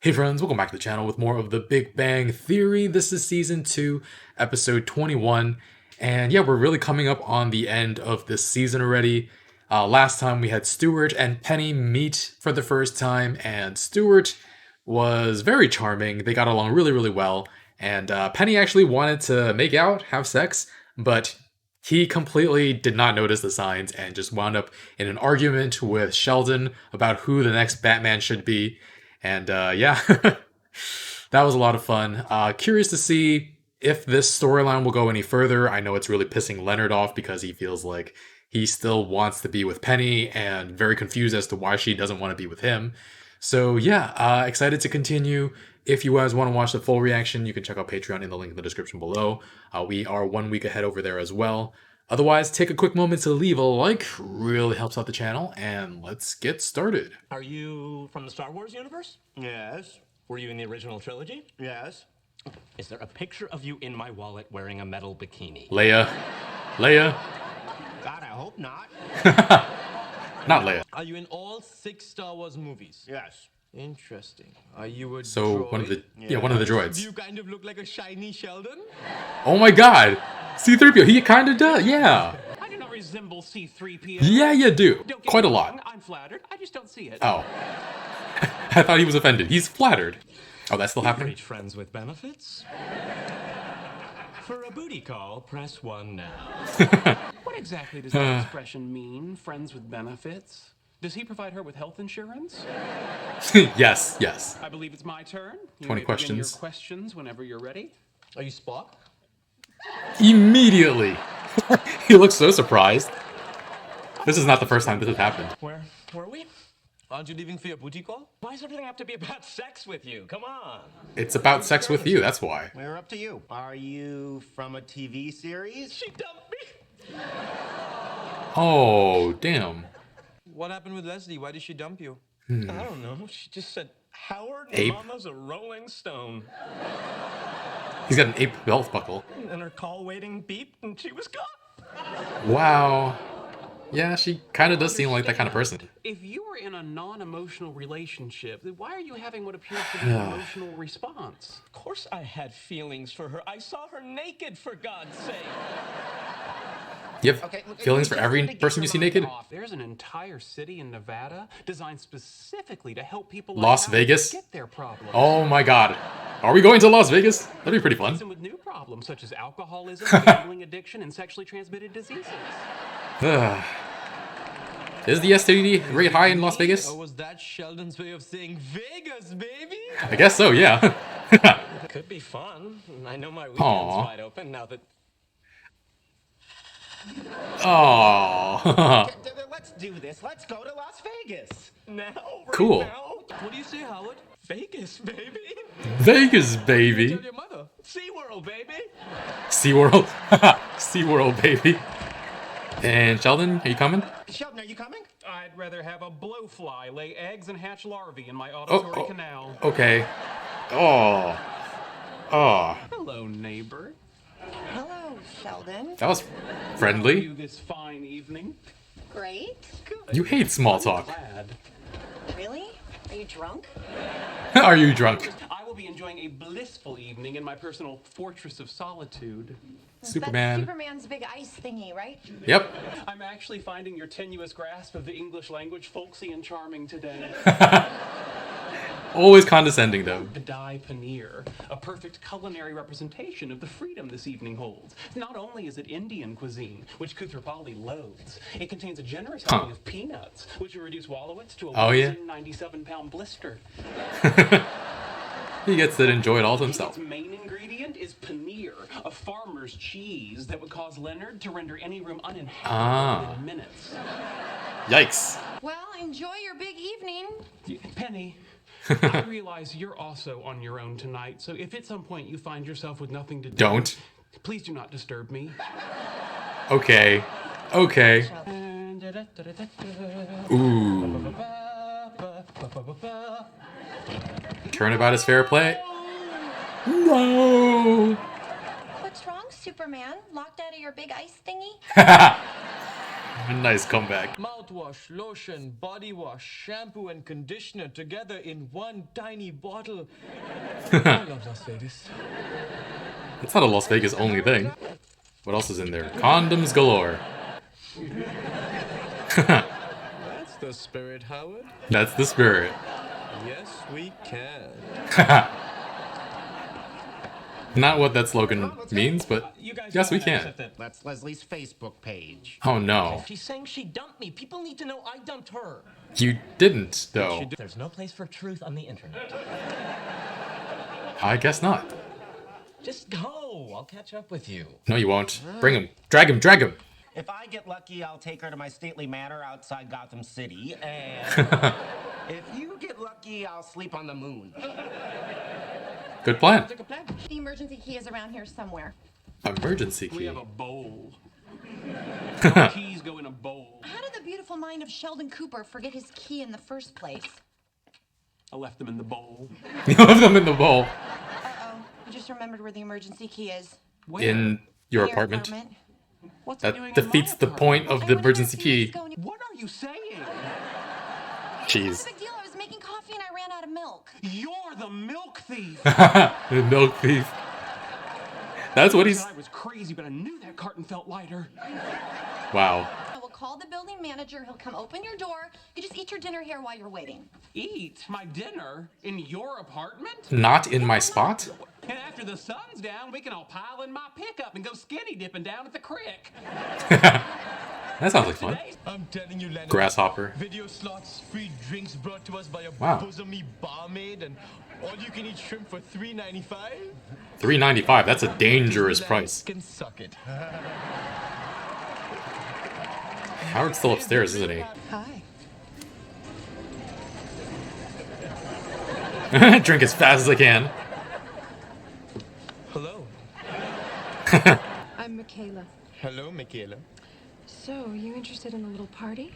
Hey friends, welcome back to the channel with more of the Big Bang Theory. This is season 2, episode 21. And yeah, we're really coming up on the end of this season already. Last time we had Stuart and Penny meet for the first time, and Stuart was very charming. They got along really, really well. And Penny actually wanted to make out, have sex, but he completely did not notice the signs and just wound up in an argument with Sheldon about who the next Batman should be. And yeah, that was a lot of fun. Curious to see if this storyline will go any further. I know it's really pissing Leonard off because he feels like he still wants to be with Penny and very confused as to why she doesn't want to be with him. So yeah, excited to continue. If you guys want to watch the full reaction, you can check out Patreon in the link in the description below. We are 1 week ahead over there as well. Otherwise, take a quick moment to leave a like, really helps out the channel, and let's get started. Are you from the Star Wars universe? Yes. Were you in the original trilogy? Yes. Is there a picture of you in my wallet wearing a metal bikini? Leia. Leia. God, I hope not. Not Leia. Are you in all 6 Star Wars movies? Yes. Interesting. Are you a So droid? one of the one of the Do droids. you kind of look like a shiny Sheldon? Oh my god. C-3PO, he kind of does. Yeah. I do not resemble C-3PO. Yeah, you do. Don't get Quite me a wrong, lot. I'm flattered. I just don't see it. Oh. I thought he was offended. He's flattered. Oh, that's still happening? Reach friends with benefits. For a booty call, press 1 now. What exactly does that expression mean, friends with benefits? Does he provide her with health insurance? Yes, yes. I believe it's my turn. You 20 may begin questions. your questions whenever you're ready. Are you Spock? Immediately. He looks so surprised. This is not the first time this has happened. Where were we? Aren't you leaving for your booty call? Why does everything have to be about sex with you? Come on. It's about sex with you, that's why. We're up to you. Are you from a TV series? She dumped me. Oh, damn. What happened with Leslie? Why did she dump you? I don't know. She just said, Howard, Ape. Mama's a Rolling Stone. He's got an ape belt buckle. And her call waiting beeped and she was gone. Wow. Yeah, she kind of does seem like that kind of person. If you were in a non-emotional relationship, then why are you having what appears to be an emotional response? Of course I had feelings for her. I saw her naked, for God's sake. You have Okay, look, feelings you for just every need to get person your you see mind naked? Off. There's an entire city in Nevada designed specifically to help people Las like Vegas? get their problems. Oh my god. Are we going to Las Vegas? That'd be pretty fun. Some with new problems such as alcoholism, gambling addiction, and sexually transmitted diseases. Is the STD rate high in Las Vegas? Or was that Sheldon's way of saying Vegas, baby? I guess so, yeah. Could be fun. I know my weekend's Aw. wide open now that... Oh. Let's do this. Let's go to Las Vegas. Now? Right Cool. now? What do you say, Howard? Vegas, baby. Vegas, baby. Tell your mother. SeaWorld, baby. SeaWorld. SeaWorld, baby. And Sheldon, are you coming? Sheldon, are you coming? I'd rather have a blowfly lay eggs and hatch larvae in my Oh, auditory canal. okay. Oh. Oh. Hello, neighbor. Hello, Sheldon. That was How are friendly. you this fine evening? Great. Good. You hate small talk. Glad. Really? Are you drunk? Are you drunk? I will be enjoying a blissful evening in my personal fortress of solitude. Superman. That's Superman's big ice thingy, right? Yep. I'm actually finding your tenuous grasp of the English language folksy and charming today. Always condescending, though. Badai paneer, a perfect culinary representation of the freedom this evening holds. Not only is it Indian cuisine, which Kuthrapali loathes, it contains a generous helping of peanuts, which will reduce Wallowitz to a Oh, yeah? 97-pound blister. He gets to enjoy it all to himself. Its main ingredient is paneer, a farmer's cheese that would cause Leonard to render any room uninhabitable within minutes. Yikes. Well, enjoy your big evening. Penny, I realize you're also on your own tonight, so if at some point you find yourself with nothing to do, Don't. please do not disturb me. Okay. Okay. Ooh. Turnabout is fair play. No. What's wrong, Superman? Locked out of your big ice thingy? Nice comeback. Mouthwash, lotion, body wash, shampoo, and conditioner together in one tiny bottle. I love Las Vegas. It's not a Las Vegas only thing. What else is in there? Condoms galore. That's the spirit, Howard. That's the spirit. Yes, we can. Not what that slogan means, but yes, we can. That's Leslie's Facebook page. Oh no. She's saying she dumped me. People need to know I dumped her. You didn't, though. There's no place for truth on the internet. I guess not. Just go. I'll catch up with you. No, you won't. Bring him. Drag him. Drag him. If I get lucky, I'll take her to my stately manor outside Gotham City. And if you get lucky, I'll sleep on the moon. Good plan. The emergency key is around here somewhere. Emergency We key. have a bowl. Keys go in a bowl. How did the beautiful mind of Sheldon Cooper forget his key in the first place? I left them in the bowl. You left them in the bowl. Uh-oh. I just remembered where the emergency key is. In your In apartment. What's it That doing in defeats my the apartment? point of the emergency key. What are you saying? What's Jeez. the big deal? I was making coffee and I ran out of milk. You're the milk thief. The milk thief. That's what he's. I was crazy, but I knew that carton felt lighter. Wow. I will call the building manager. He'll come open your door. You just eat your dinner here while you're waiting. Eat my dinner in your apartment? Not in my spot? And after the sun's down, we can all pile in my pickup and go skinny dipping down at the creek. That sounds like fun. I'm telling you, Leonard. Grasshopper. Video slots, free drinks brought to us by a Wow. bosomy barmaid, and all-you-can-eat shrimp for $3.95. $3.95. That's a dangerous price. Can suck it. Howard's still upstairs, isn't he? Hi. Drink as fast as I can. Hello. I'm Michaela. Hello, Michaela. So, you interested in a little party?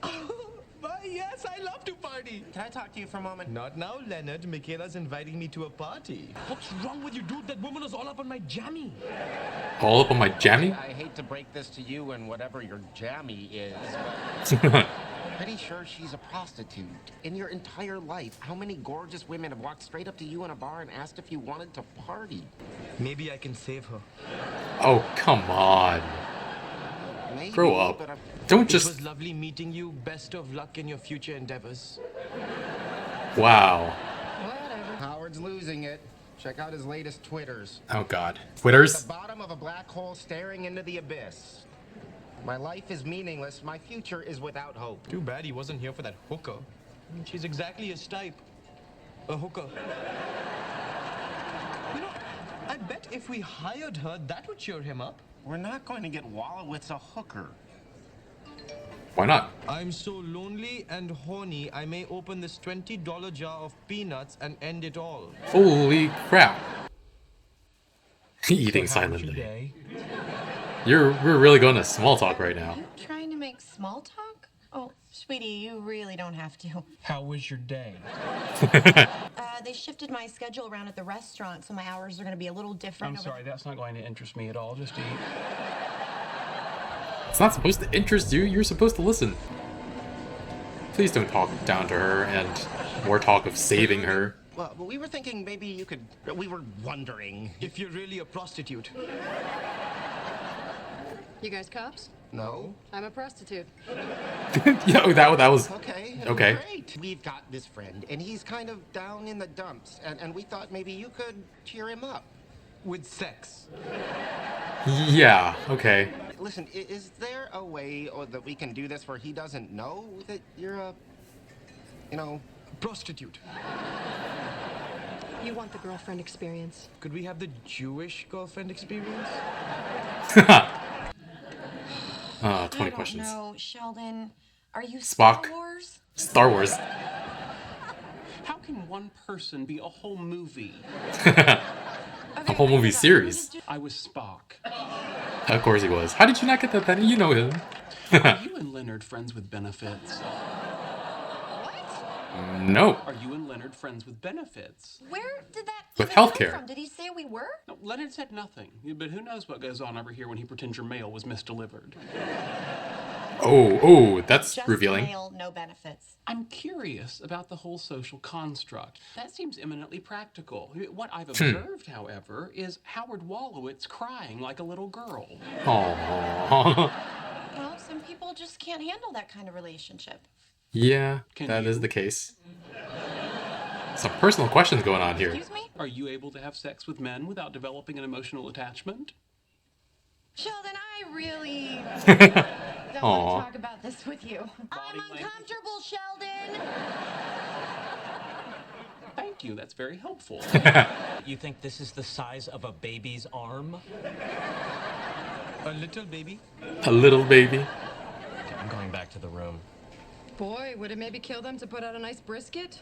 Why, yes, I love to party. Can I talk to you for a moment? Not now, Leonard. Michaela's inviting me to a party. What's wrong with you, dude? That woman is all up on my jammy. All up on my jammy? I hate to break this to you and whatever your jammy is, but pretty sure she's a prostitute. In your entire life, how many gorgeous women have walked straight up to you in a bar and asked if you wanted to party? Maybe I can save her. Oh, come on. Maybe, Grow up. but Don't It just. was lovely meeting you. Best of luck in your future endeavors. Wow. Whatever. Howard's losing it. Check out his latest Twitters. Oh, God. The Twitters? bottom of a black hole staring into the abyss. My life is meaningless. My future is without hope. Too bad he wasn't here for that hooker. She's exactly his type. A hooker. You know, I bet if we hired her, that would cheer him up. We're not going to get Wallowitz a hooker. Why not? I'm so lonely and horny, I may open this $20 jar of peanuts and end it all. Holy crap. Eating So how was your silently. day? We're really going to small talk right now. Trying to make small talk? Oh, sweetie, you really don't have to. How was your day? They shifted my schedule around at the restaurant, so my hours are going to be a little different. I'm sorry, that's not going to interest me at all. Just eat. It's not supposed to interest you. You're supposed to listen. Please don't talk down to her and more talk of saving her. Well, we were thinking maybe you could... We were wondering. If you're really a prostitute. You guys cops? No? I'm a prostitute. Yeah, that was. Okay. Okay. Great. We've got this friend, and he's kind of down in the dumps, and we thought maybe you could cheer him up. With sex. Yeah, okay. Listen, is there a way that we can do this where he doesn't know that you're a... You know... Prostitute. You want the girlfriend experience. Could we have the Jewish girlfriend experience? 20 questions. No, Sheldon. Are you Spock. Star Wars? Star Wars. How can one person be a whole movie? A whole movie series. I was Spock. Of course he was. How did you not get that then? You know him. Are you and Leonard friends with benefits? No. Are you and Leonard friends with benefits? Where did that With even come healthcare. from? Did he say we were? No, Leonard said nothing, but who knows what goes on over here when he pretends your mail was misdelivered. Oh, that's Just revealing. male, no benefits. I'm curious about the whole social construct. That seems eminently practical. What I've observed, however, is Howard Wolowitz crying like a little girl. Oh, Well, some people just can't handle that kind of relationship. yeah, Can that is you? the case. Some personal questions going on here. Excuse me? Are you able to have sex with men without developing an emotional attachment? Sheldon, I really don't want to Aw. talk about this with you. I'm language. uncomfortable, Sheldon. Thank you, that's very helpful. You think this is the size of a baby's arm? A little baby? A little baby. Okay, I'm going back to the room. Boy, would it maybe kill them to put out a nice brisket?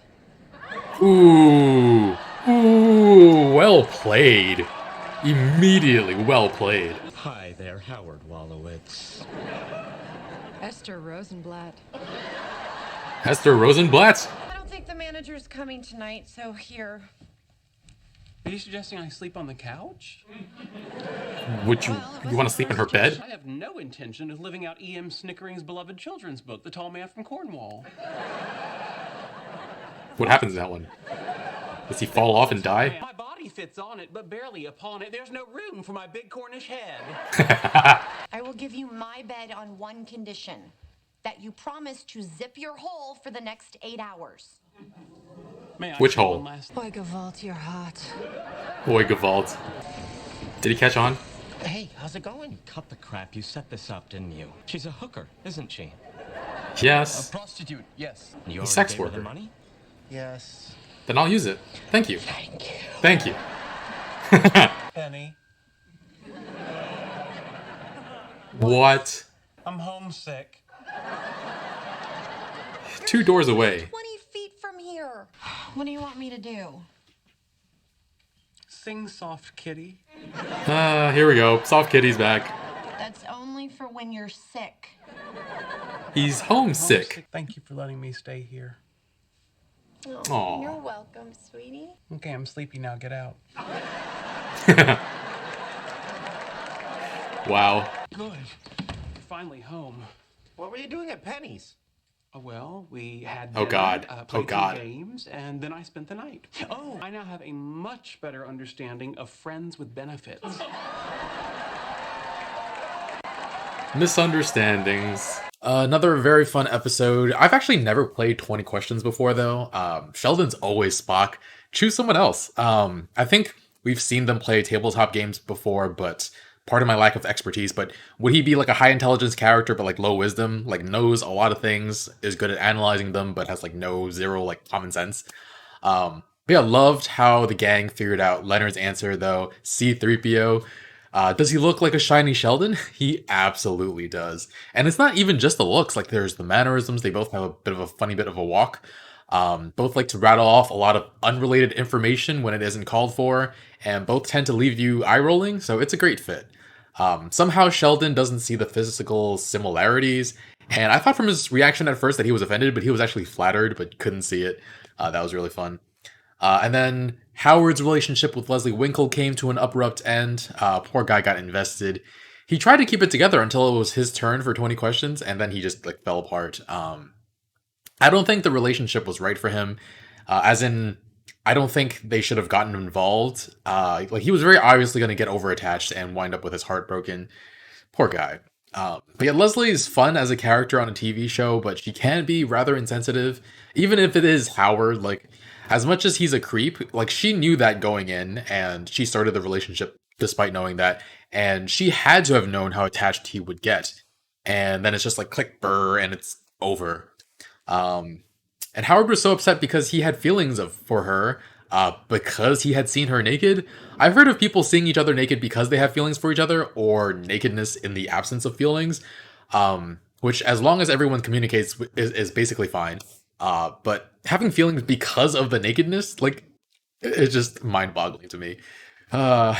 Ooh. Ooh, well played. Immediately well played. Hi there, Howard Wolowitz. Esther Rosenblatt. Esther Rosenblatt? I don't think the manager's coming tonight, so here. Are you suggesting I sleep on the couch? Would you, Well, it you want to was sleep in the her first bed? I have no intention of living out E.M. Snickering's beloved children's book, The Tall Man from Cornwall. What happens in that one? Does he fall off and die? My body fits on it, but barely upon it. There's no room for my big Cornish head. I will give you my bed on one condition. That you promise to zip your hole for the next 8 hours. May I Which say hole? one last Boy, Gavalt, you're hot. Boy, Gavalt. Did he catch on? Hey, how's it going? Cut the crap. You set this up, didn't you? She's a hooker, isn't she? Yes. Prostitute, yes. You A already sex gave her the worker. money? Yes. Then I'll use it. Thank you. Thank you. Thank you. Penny, What? I'm homesick. 2 doors away. 20 feet from here. What do you want me to do? Sing soft, kitty. Here we go. Soft Kitty's back. That's only for when you're sick. He's homesick. Thank you for letting me stay here. Aw. You're welcome, sweetie. Okay, I'm sleepy now. Get out. Wow. Good. Finally home. What were you doing at Penny's? Well, we had Oh, dinner, God. played Oh, God. some games, and then I spent the night. Oh, I now have a much better understanding of friends with benefits. Misunderstandings. Another very fun episode. I've actually never played 20 questions before, though. Sheldon's always Spock. Choose someone else. I think we've seen them play tabletop games before, but part of my lack of expertise. But would he be like a high intelligence character, but like low wisdom? Like knows a lot of things, is good at analyzing them, but has like zero like common sense. But yeah, loved how the gang figured out Leonard's answer, though. C-3PO. Does he look like a shiny Sheldon? He absolutely does. And it's not even just the looks, like there's the mannerisms. They both have a bit of a funny bit of a walk. Both like to rattle off a lot of unrelated information when it isn't called for, and both tend to leave you eye rolling, so it's a great fit. Somehow Sheldon doesn't see the physical similarities, and I thought from his reaction at first that he was offended, but he was actually flattered, but couldn't see it. That was really fun. And then Howard's relationship with Leslie Winkle came to an abrupt end. Poor guy got invested. He tried to keep it together until it was his turn for 20 questions, and then he just like fell apart. I don't think the relationship was right for him. As in, I don't think they should have gotten involved. Like he was very obviously going to get overattached and wind up with his heart broken. Poor guy. But yeah, Leslie is fun as a character on a TV show, but she can be rather insensitive. Even if it is Howard, like, as much as he's a creep, like, she knew that going in, and she started the relationship despite knowing that, and she had to have known how attached he would get. And then it's just like, click, burr, and it's over. And Howard was so upset because he had feelings for her, because he had seen her naked. I've heard of people seeing each other naked because they have feelings for each other, or nakedness in the absence of feelings, which, as long as everyone communicates, is basically fine. But having feelings because of the nakedness, like, it's just mind-boggling to me. But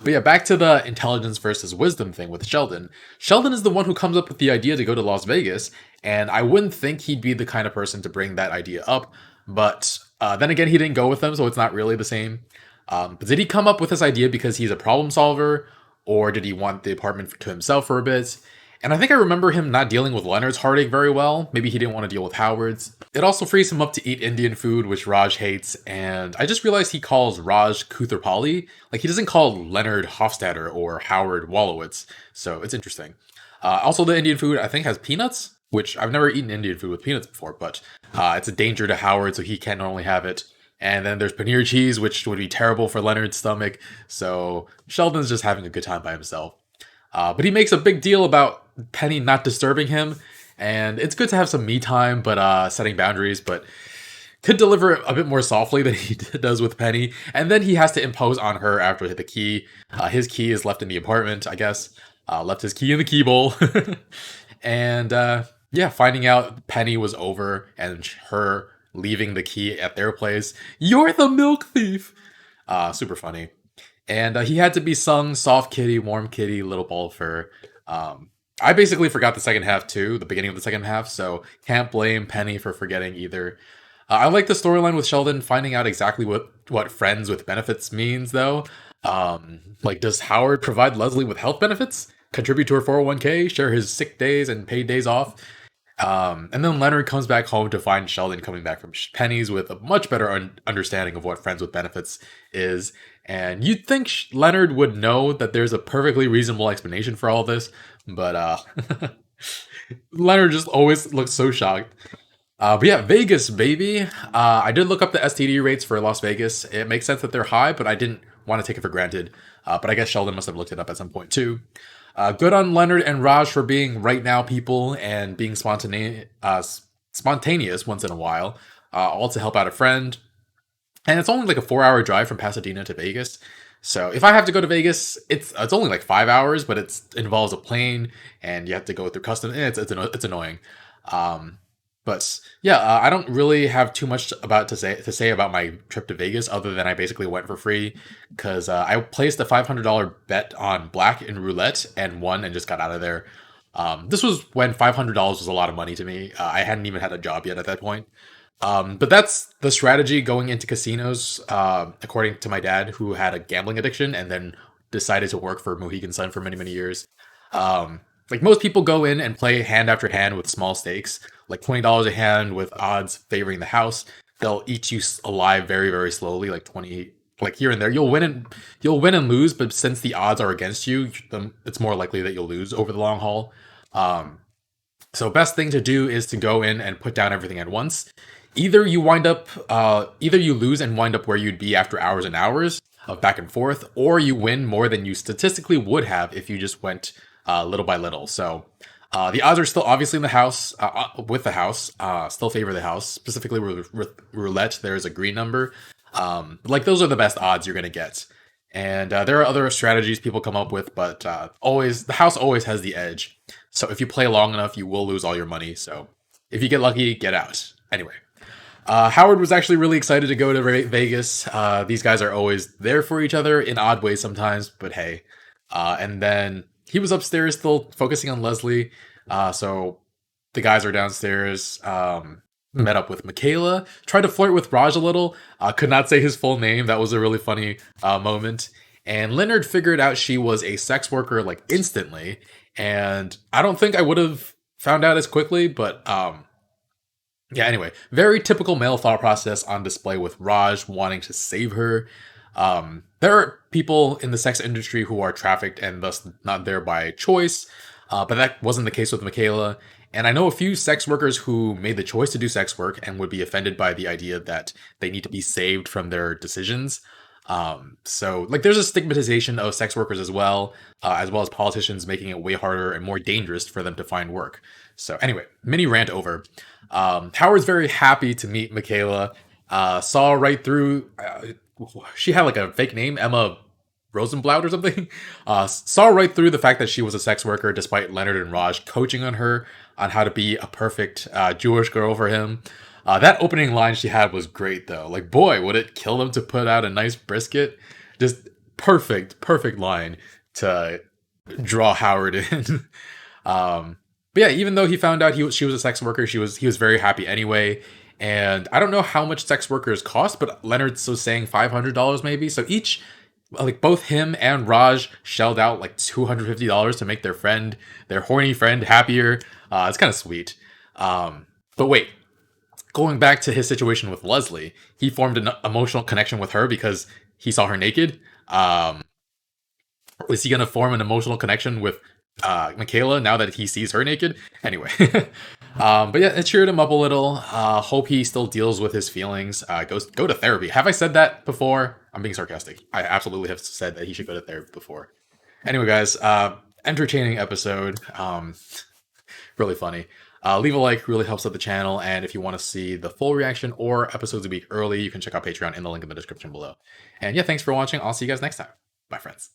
yeah, back to the intelligence versus wisdom thing with Sheldon. Sheldon is the one who comes up with the idea to go to Las Vegas, and I wouldn't think he'd be the kind of person to bring that idea up. But then again, he didn't go with them, so it's not really the same. But did he come up with this idea because he's a problem solver, or did he want the apartment to himself for a bit? And I think I remember him not dealing with Leonard's heartache very well. Maybe he didn't want to deal with Howard's. It also frees him up to eat Indian food, which Raj hates. And I just realized he calls Raj Kutherpali. Like, he doesn't call Leonard Hofstadter or Howard Wolowitz. So it's interesting. Also, the Indian food, I think, has peanuts, which I've never eaten Indian food with peanuts before, but it's a danger to Howard, so he can only have it. And then there's paneer cheese, which would be terrible for Leonard's stomach. So Sheldon's just having a good time by himself. But he makes a big deal about Penny not disturbing him. And it's good to have some me time, but setting boundaries, but could deliver it a bit more softly than he does with Penny. And then he has to impose on her after the key. His key is left in the apartment, I guess. Left his key in the key bowl. And yeah, finding out Penny was over and her leaving the key at their place. You're the milk thief! Super funny. And he had to be sung soft kitty, warm kitty, little ball of fur. I basically forgot the second half too, the beginning of the second half, so can't blame Penny for forgetting either. I like the storyline with Sheldon finding out exactly what friends with benefits means, though. Like, does Howard provide Leslie with health benefits? Contribute to her 401k? Share his sick days and paid days off? And then Leonard comes back home to find Sheldon coming back from Penny's with a much better understanding of what friends with benefits is. And you'd think Leonard would know that there's a perfectly reasonable explanation for all this, but Leonard just always looks so shocked. But yeah, Vegas, baby. I did look up the STD rates for Las Vegas. It makes sense that they're high, but I didn't want to take it for granted. But I guess Sheldon must have looked it up at some point too. Good on Leonard and Raj for being right now people and being spontaneous once in a while, all to help out a friend. And it's only like a 4-hour drive from Pasadena to Vegas. So if I have to go to Vegas, it's only like 5 hours, but it involves a plane and you have to go through customs. It's annoying. But yeah, I don't really have too much to say about my trip to Vegas, other than I basically went for free because I placed a $500 bet on black in roulette and won and just got out of there. This was when $500 was a lot of money to me. I hadn't even had a job yet at that point. But that's the strategy going into casinos, according to my dad, who had a gambling addiction and then decided to work for Mohegan Sun for many, many years. Like most people go in and play hand after hand with small stakes, like $20 a hand with odds favoring the house. They'll eat you alive very, very slowly, like 20, like here and there. You'll win and lose, but since the odds are against you, it's more likely that you'll lose over the long haul. So best thing to do is to go in and put down everything at once. Either you lose and wind up where you'd be after hours and hours of back and forth, or you win more than you statistically would have if you just went little by little. So the odds are still obviously in the house, with the house, still favor the house. Specifically with roulette, there's a green number. Like those are the best odds you're going to get. And there are other strategies people come up with, but the house always has the edge. So if you play long enough, you will lose all your money. So if you get lucky, get out. Anyway. Howard was actually really excited to go to Vegas. These guys are always there for each other in odd ways sometimes, but hey. And then he was upstairs still focusing on Leslie. So the guys are downstairs, met up with Michaela, tried to flirt with Raj a little, could not say his full name. That was a really funny moment. And Leonard figured out she was a sex worker like instantly. And I don't think I would have found out as quickly, but yeah, anyway, very typical male thought process on display with Raj wanting to save her. There are people in the sex industry who are trafficked and thus not there by choice, but that wasn't the case with Michaela. And I know a few sex workers who made the choice to do sex work and would be offended by the idea that they need to be saved from their decisions. So like there's a stigmatization of sex workers as well as politicians making it way harder and more dangerous for them to find work. So anyway, mini rant over. Howard's very happy to meet Michaela. Saw right through. She had like a fake name, Emma Rosenblatt or something. Saw right through the fact that she was a sex worker, despite Leonard and Raj coaching on her on how to be a perfect Jewish girl for him. That opening line she had was great though. Like, boy, would it kill them to put out a nice brisket? Just perfect line to draw Howard in. But yeah, even though he found out she was a sex worker, he was very happy anyway. And I don't know how much sex workers cost, but Leonard was saying $500 maybe. So each like both him and Raj shelled out like $250 to make their horny friend, happier. It's kind of sweet. But wait, going back to his situation with Leslie, he formed an emotional connection with her because he saw her naked. Is he gonna form an emotional connection with Michaela now that he sees her naked? Anyway, but yeah, it cheered him up a little. Hope he still deals with his feelings. Go to therapy. Have I said that before? I'm being sarcastic. I absolutely have said that he should go to therapy before. Anyway, guys, entertaining episode. Really funny. Leave a like, really helps out the channel. And if you want to see the full reaction or episodes a week early, you can check out Patreon in the link in the description below. And yeah, thanks for watching. I'll see you guys next time. Bye, friends.